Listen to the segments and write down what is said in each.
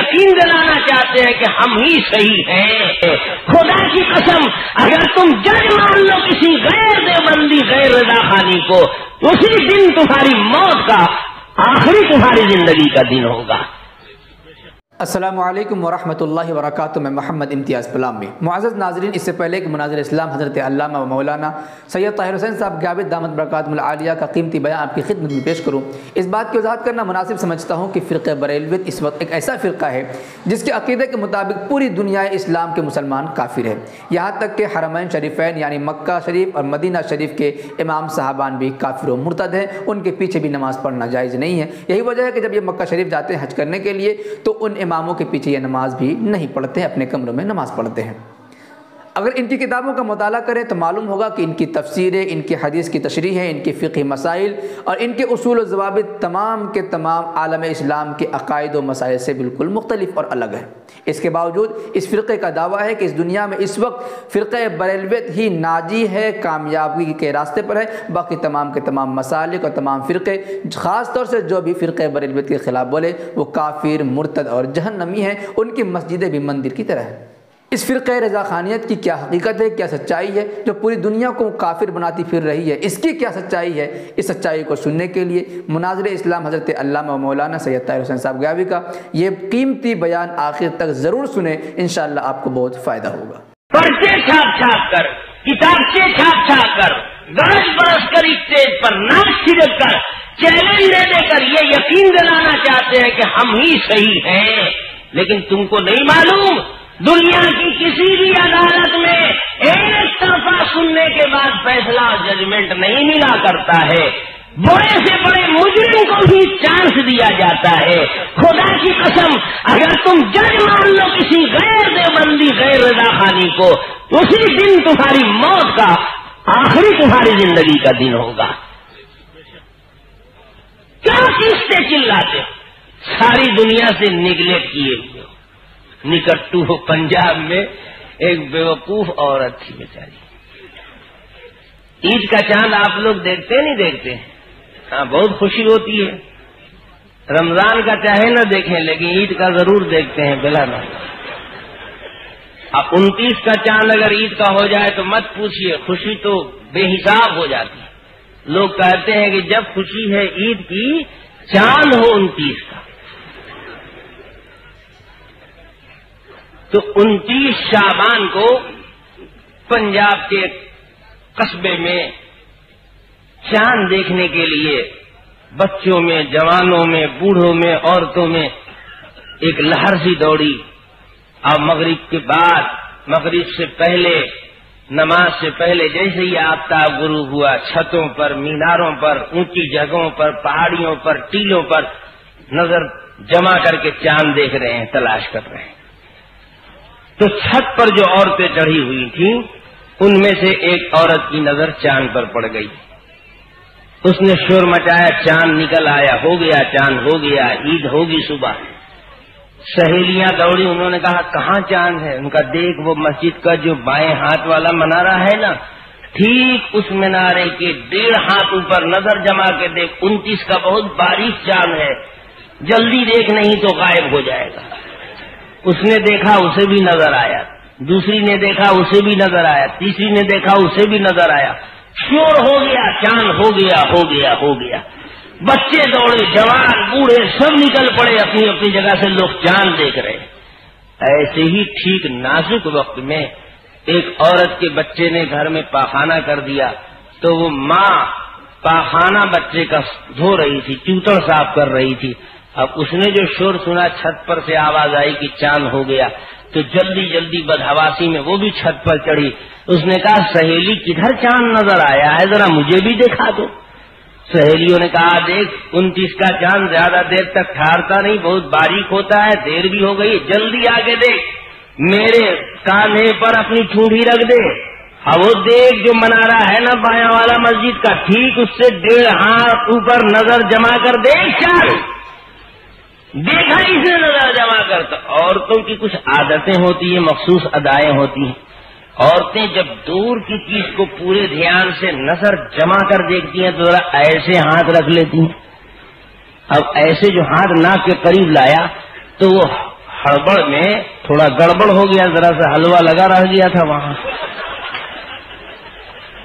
یقین دلانا چاہتے ہیں کہ ہم ہی صحیح ہیں. خدا کی قسم اگر تم جج مان لو کسی غیر دیوبندی غیر رضا خانی کو، اسی دن تمہاری موت کا آخری تمہاری زندگی کا دن ہوگا. السلام علیکم ورحمۃ اللہ وبرکاتہ. میں محمد امتیاز پلامی. معزز ناظرین، اس سے پہلے کہ مناظر اسلام حضرت علامہ و مولانا سید طاہر حسین صاحب غیابت دامت برکاتہم العالیہ کا قیمتی بیان آپ کی خدمت میں پیش کروں، اس بات کی وضاحت کرنا مناسب سمجھتا ہوں کہ فرقہ بریلویت اس وقت ایک ایسا فرقہ ہے جس کے عقیدے کے مطابق پوری دنیا اسلام کے مسلمان کافر ہے. یہاں تک کہ حرمین شریفین یعنی مکہ شریف اور مدینہ شریف کے امام صاحبان بھی کافر و مرتد ہیں، ان کے پیچھے بھی نماز پڑھنا جائز نہیں ہے. یہی وجہ ہے کہ جب یہ مکہ شریف جاتے ہیں حج کرنے کے لیے تو ان اماموں کے پیچھے یہ نماز بھی نہیں پڑھتے ہیں، اپنے کمروں میں نماز پڑھتے ہیں. اگر ان کی کتابوں کا مطالعہ کریں تو معلوم ہوگا کہ ان کی تفسیریں، ان کی حدیث کی تشریح ہے، ان کے فقہی مسائل اور ان کے اصول و ضوابط تمام کے تمام عالم اسلام کے عقائد و مسائل سے بالکل مختلف اور الگ ہے. اس کے باوجود اس فرقے کا دعویٰ ہے کہ اس دنیا میں اس وقت فرقہ بریلویت ہی ناجی ہے، کامیابی کے راستے پر ہے. باقی تمام کے تمام مسالک اور تمام فرقے، خاص طور سے جو بھی فرقہ بریلویت کے خلاف بولے، وہ کافر، مرتد اور جہنمی ہیں. ان کی مسجدیں بھی مندر کی طرح ہیں. اس فرقہ رضا خانیت کی کیا حقیقت ہے، کیا سچائی ہے جو پوری دنیا کو کافر بناتی پھر رہی ہے، اس کی کیا سچائی ہے؟ اس سچائی کو سننے کے لیے مناظر اسلام حضرت علامہ و مولانا سید طاہر حسین صاحب غیابی کا یہ قیمتی بیان آخر تک ضرور سنیں، انشاءاللہ آپ کو بہت فائدہ ہوگا. پرچے چھاپ چھاپ کر، کتابچے چھاپ چھاپ کر، گرج برس کر اسٹیج پر ناچ چھڑک کر، چیلنج دے دے کر یہ یقین دلانا چاہتے ہیں کہ ہم ہی صحیح ہیں. لیکن تم کو نہیں معلوم دنیا کی کسی بھی عدالت میں ایک طرفہ سننے کے بعد فیصلہ اور ججمنٹ نہیں ملا کرتا ہے. بڑے سے بڑے مجرم کو بھی چانس دیا جاتا ہے. خدا کی قسم اگر تم جج مان لو کسی غیر دیوبندی غیر رضا خانی کو، اسی دن تمہاری موت کا آخری تمہاری زندگی کا دن ہوگا. کیا کس سے چلاتے ہو؟ ساری دنیا سے نگلیکٹ کیے ہوئے. نکٹو پنجاب میں ایک بیوقوف عورت تھی بیچاری. عید کا چاند آپ لوگ دیکھتے نہیں دیکھتے؟ ہاں، بہت خوشی ہوتی ہے. رمضان کا چاہے نہ دیکھیں لیکن عید کا ضرور دیکھتے ہیں بلا نہ. اب 29 کا چاند اگر عید کا ہو جائے تو مت پوچھیے، خوشی تو بے حساب ہو جاتی ہے. لوگ کہتے ہیں کہ جب خوشی ہے عید کی، چاند ہو 29 کا. تو 29 شعبان کو پنجاب کے قصبے میں چاند دیکھنے کے لیے بچوں میں، جوانوں میں، بوڑھوں میں، عورتوں میں ایک لہر سی دوڑی. اور مغرب کے بعد، مغرب سے پہلے، نماز سے پہلے جیسے ہی آفتاب غروب ہوا، چھتوں پر، میناروں پر، اونچی جگہوں پر، پہاڑیوں پر، ٹیلوں پر نظر جمع کر کے چاند دیکھ رہے ہیں، تلاش کر رہے ہیں. تو چھت پر جو عورتیں چڑھی ہوئی تھیں ان میں سے ایک عورت کی نظر چاند پر پڑ گئی. اس نے شور مچایا، چاند نکل آیا، ہو گیا، چاند ہو گیا، عید ہوگی صبح. سہیلیاں دوڑی، انہوں نے کہا کہاں چاند ہے؟ ان کا دیکھ وہ مسجد کا جو بائیں ہاتھ والا منارہ ہے نا، ٹھیک اس منارے کے 1.5 ہاتھ اوپر نظر جما کے دیکھ، 29 کا بہت باریک چاند ہے، جلدی دیکھ نہیں تو غائب ہو جائے گا. اس نے دیکھا، اسے بھی نظر آیا. دوسری نے دیکھا، اسے بھی نظر آیا. تیسری نے دیکھا، اسے بھی نظر آیا. شور ہو گیا، چاند ہو گیا، ہو گیا، ہو گیا. بچے دوڑے، جوان، بوڑھے سب نکل پڑے اپنی اپنی جگہ سے، لوگ چاند دیکھ رہے. ایسے ہی ٹھیک نازک وقت میں ایک عورت کے بچے نے گھر میں پاخانہ کر دیا تو وہ ماں پاخانہ بچے کا دھو رہی تھی، چوتڑ صاف کر رہی تھی. اب اس نے جو شور سنا، چھت پر سے آواز آئی کہ چاند ہو گیا، تو جلدی جلدی بدحواسی میں وہ بھی چھت پر چڑھی. اس نے کہا سہیلی کدھر چاند نظر آیا ہے، ذرا مجھے بھی دکھا دو. سہیلیوں نے کہا دیکھ 29 کا چاند زیادہ دیر تک ٹھہرتا نہیں، بہت باریک ہوتا ہے، دیر بھی ہو گئی، جلدی آگے دیکھ، میرے کاندھے پر اپنی ٹھونڈی رکھ دے. اب وہ دیکھ جو منارہ ہے نا بایاں والا مسجد کا، ٹھیک اس سے 1.5 ہاتھ اوپر نظر جما کر دیکھ چاند. دیکھا اس نے نظر جما کر. تو عورتوں کی کچھ عادتیں ہوتی ہیں، مخصوص ادائیں ہوتی ہیں. عورتیں جب دور کی چیز کو پورے دھیان سے نظر جما کر دیکھتی ہیں تو ذرا ایسے ہاتھ رکھ لیتی ہیں. اب ایسے جو ہاتھ ناک کے قریب لایا تو وہ ہڑبڑ میں تھوڑا گڑبڑ ہو گیا، ذرا سا حلوہ لگا رہ گیا تھا وہاں.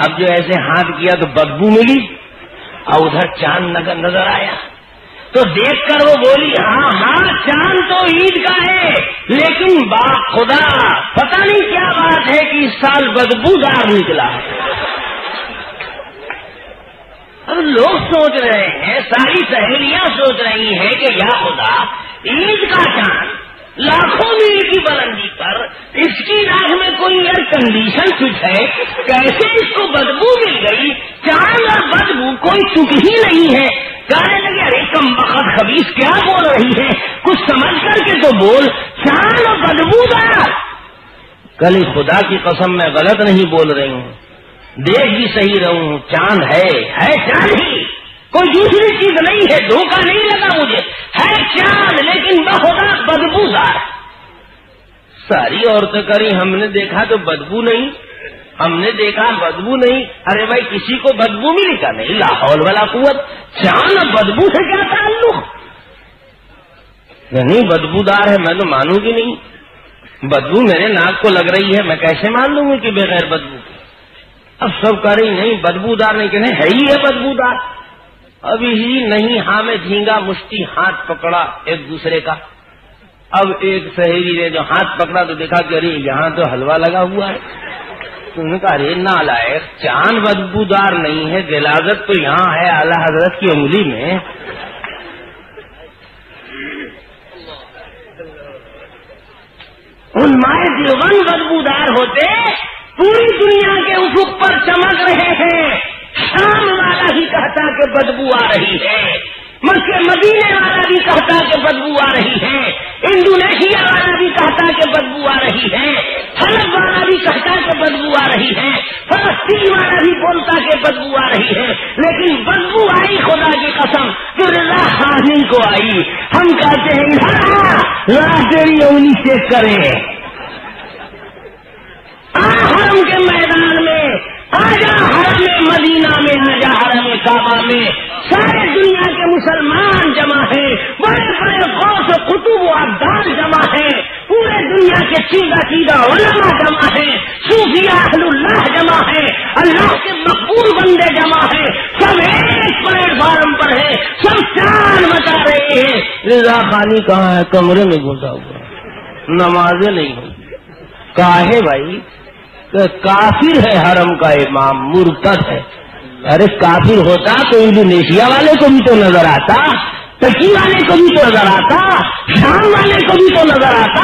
اب جو ایسے ہاتھ کیا تو بدبو ملی اور ادھر چاند نظر آیا تو دیکھ کر وہ بولی ہاں ہاں چاند تو عید کا ہے، لیکن با خدا پتہ نہیں کیا بات ہے کہ اس سال بدبودار نکلا ہے. اب لوگ سوچ رہے ہیں، ساری سہیلیاں سوچ رہی ہیں کہ یا خدا عید کا چاند لاکھوں میل کی بلندی پر، اس کی راہ میں کوئی ایئر کنڈیشن سوئچ ہے، کیسے اس کو بدبو مل گئی؟ چاند اور بدبو کوئی چک ہی نہیں ہے. کہنے لگے ارے کم بخت خبیث کیا بول رہی ہے، کچھ سمجھ کر کے تو بول. چاند اور بدبو دار. کل خدا کی قسم میں غلط نہیں بول رہی ہوں، دیکھ بھی صحیح رہوں ہوں. چاند ہے چاند ہی، کوئی دوسری چیز نہیں ہے، دھوکہ نہیں لگا مجھے، ہے چاند لیکن بخدا بدبو دار. ساری عورتیں کری ہم نے دیکھا تو بدبو نہیں، ہم نے دیکھا بدبو نہیں. ارے بھائی کسی کو بدبو ملی کا نہیں، لا حول ولا قوت. چاند اور بدبو سے کیا تعلق؟ نہیں بدبودار ہے میں تو مانوں گی نہیں. بدبو میرے ناک کو لگ رہی ہے، میں کیسے مان لوں گی کہ بغیر بدبو. اب سب کہہ رہی نہیں بدبودار نہیں، کہنے ہے ہی ہے بدبودار. ابھی ہی نہیں ہاں میں جھینگا مشتی ہاتھ پکڑا ایک دوسرے کا. اب ایک سہیلی نے جو ہاتھ پکڑا تو دیکھا کہ ارے یہاں تو حلوہ لگا ہوا ہے. تم نے کہا ارے نالائق، چاند بدبودار نہیں ہے، غلاظت تو یہاں ہے اعلی حضرت کی انگلی میں. علماء دیوبند بدبودار ہوتے پوری دنیا کے افق پر چمک رہے ہیں. شام والا بھی کہتا کہ بدبو آ رہی ہے، مکہ مدینے والا بھی کہتا کہ بدبو آ رہی ہے، انڈونیشیا والا بھی کہتا کہ بدبو آ رہی ہے، حلب والا بھی کہتا کہ بدبو آ رہی ہے، فلسطین والا بھی بولتا کہ بدبو آ رہی ہے. لیکن بدبو آئی خدا کی قسم جو رضا خانی کو آئی. ہم کہتے ہیں تیری انگلی چیک کرے، حرم کے میدان میں آجا، حرم مدینہ میں آجا، حرم کعبہ میں سارے دنیا کے مسلمان جمع ہیں، بڑے بڑے غوث و قطب و ابدال جمع ہیں، پورے دنیا کے چیدہ علماء جمع ہیں، صوفیاء اہل اللہ جمع ہیں، اللہ کے مقبول بندے جمع ہیں، سب ایک پلیٹ فارم پر ہیں، سب چاند مچا رہے ہیں. رضا خانی کہاں ہے؟ کمرے میں گھسا ہوا، نمازیں نہیں ہوئی. کاہے بھائی؟ کافر ہے حرم کا امام، مرتد ہے. ارے کافر ہوتا تو انڈونیشیا والے کو بھی تو نظر آتا، ترکی والے کو بھی تو نظر آتا، شام والے کو بھی تو نظر آتا،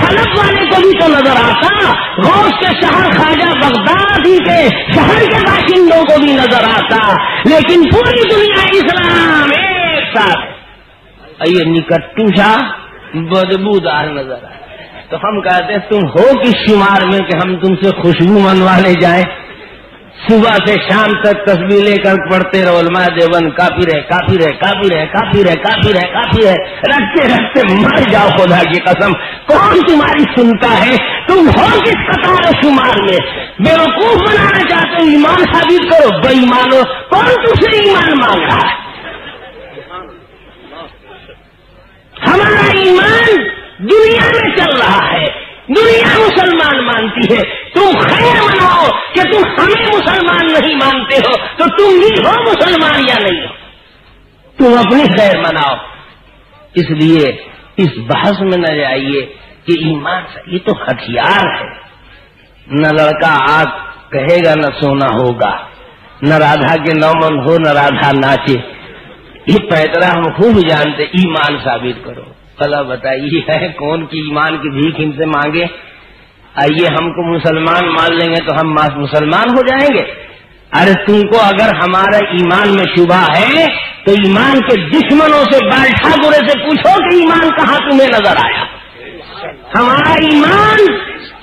حلب والے کو بھی تو نظر آتا، غوث کے شہر خواجہ بغدادی کے شہر کے باشندوں کو بھی نظر آتا. لیکن پوری دنیا اسلام ایک ساتھ یہ نکٹو شاہ بدبودار نظر آتا. تو ہم کہتے ہیں تم ہو کس شمار میں کہ ہم تم سے خوشبو منوانے جائیں؟ صبح سے شام تک تسبیح لے کر پڑھتے رہو علماء دیوبند کافر ہے، کافر ہے، کافر ہے، کافر ہے، کافر ہے، کافر ہے، رکھتے رکھتے مر جاؤ خدا کی قسم. کون تمہاری سنتا ہے؟ تم ہو کس قطار و شمار میں؟ بیوقوف بنانا چاہتے ہو، ایمان ثابت کرو. بے ایمانو، کون تم سے ایمان مانگ رہا ہے؟ ہمارا ایمان دنیا میں چل رہا ہے، دنیا مسلمان مانتی ہے. تم خیر مناؤ کہ تم ہمیں مسلمان نہیں مانتے ہو تو تم بھی ہو مسلمان یا نہیں ہو، تم اپنی خیر مناؤ. اس لیے اس بحث میں نہ جائیے کہ ایمان یہ تو ہتھیار ہے. نہ لڑکا آگ کہے گا نہ سونا ہوگا، نہ رادھا کے نومن ہو نہ رادھا ناچے. یہ پیترا ہم خوب جانتے. ایمان ثابت کرو. اللہ بتائیے ہے کون کی ایمان کی بھیک ان سے مانگے؟ آئیے ہم کو مسلمان مان لیں گے تو ہم مسلمان ہو جائیں گے. ارے تم کو اگر ہمارا ایمان میں شبہ ہے تو ایمان کے دشمنوں سے بالٹھا گرے سے پوچھو کہ ایمان کہاں تمہیں نظر آیا. ہمارا ایمان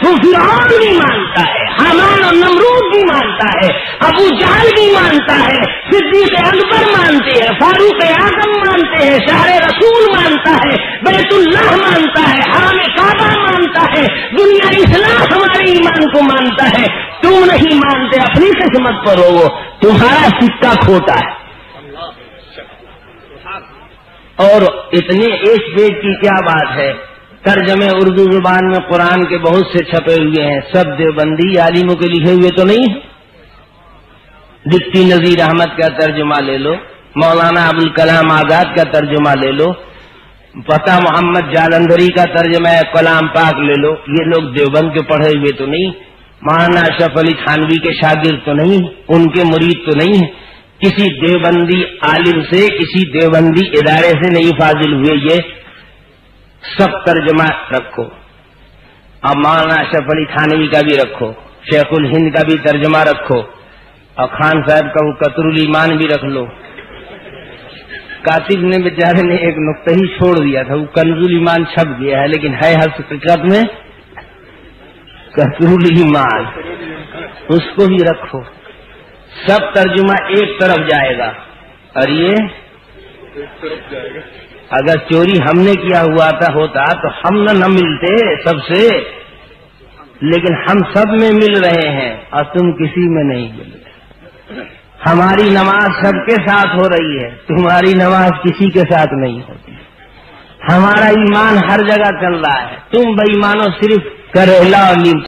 فرعون بھی مانتا ہے، حامان اور نمرود بھی مانتا ہے، ابو جہل بھی مانتا ہے، صدیق اکبر مانتے ہیں، فاروق اعظم مانتے ہیں، شہر رسول مانتا ہے، بیت اللہ مانتا ہے، حرم کعبہ مانتا ہے، دنیا اسلام ہمارے ایمان کو مانتا ہے. تم نہیں مانتے، اپنی قسمت پر ہو، وہ تمہارا سکہ کھوٹا ہے. اور اتنے ایک پیٹ کی کیا بات ہے؟ ترجمے اردو زبان میں قرآن کے بہت سے چھپے ہوئے ہیں، سب دیوبندی عالموں کے لکھے ہوئے تو نہیں ہیں۔ ڈپٹی نذیر احمد کا ترجمہ لے لو، مولانا ابوالکلام آزاد کا ترجمہ لے لو، فتح محمد جالندھری کا ترجمہ ہے کلام پاک لے لو، یہ لوگ دیوبند کے پڑھے ہوئے تو نہیں، مولانا اشرف علی تھانوی کے شاگرد تو نہیں، ان کے مرید تو نہیں ہیں، کسی دیوبندی عالم سے، کسی دیوبندی ادارے سے نہیں فاضل ہوئے، یہ سب ترجمہ رکھو۔ اب مولانا اشرف علی تھانوی کا بھی رکھو، شیخ الہند کا بھی ترجمہ رکھو، اور خان صاحب کا وہ قطر الایمان بھی رکھ لو۔ کاتب نے بیچارے نے ایک نقطہ ہی چھوڑ دیا تھا، وہ کنز الایمان چھپ گیا ہے، لیکن ہے حقیقت میں قطر الایمان، اس کو بھی رکھو۔ سب ترجمہ ایک طرف جائے گا، اور یہ اگر چوری ہم نے کیا ہوا ہوتا تو ہم نہ ملتے سب سے، لیکن ہم سب میں مل رہے ہیں اور تم کسی میں نہیں مل رہے۔ ہماری نماز سب کے ساتھ ہو رہی ہے، تمہاری نماز کسی کے ساتھ نہیں ہوتی۔ ہمارا ایمان ہر جگہ چل رہا ہے، تم بے ایمانو صرف کریلا اور نیم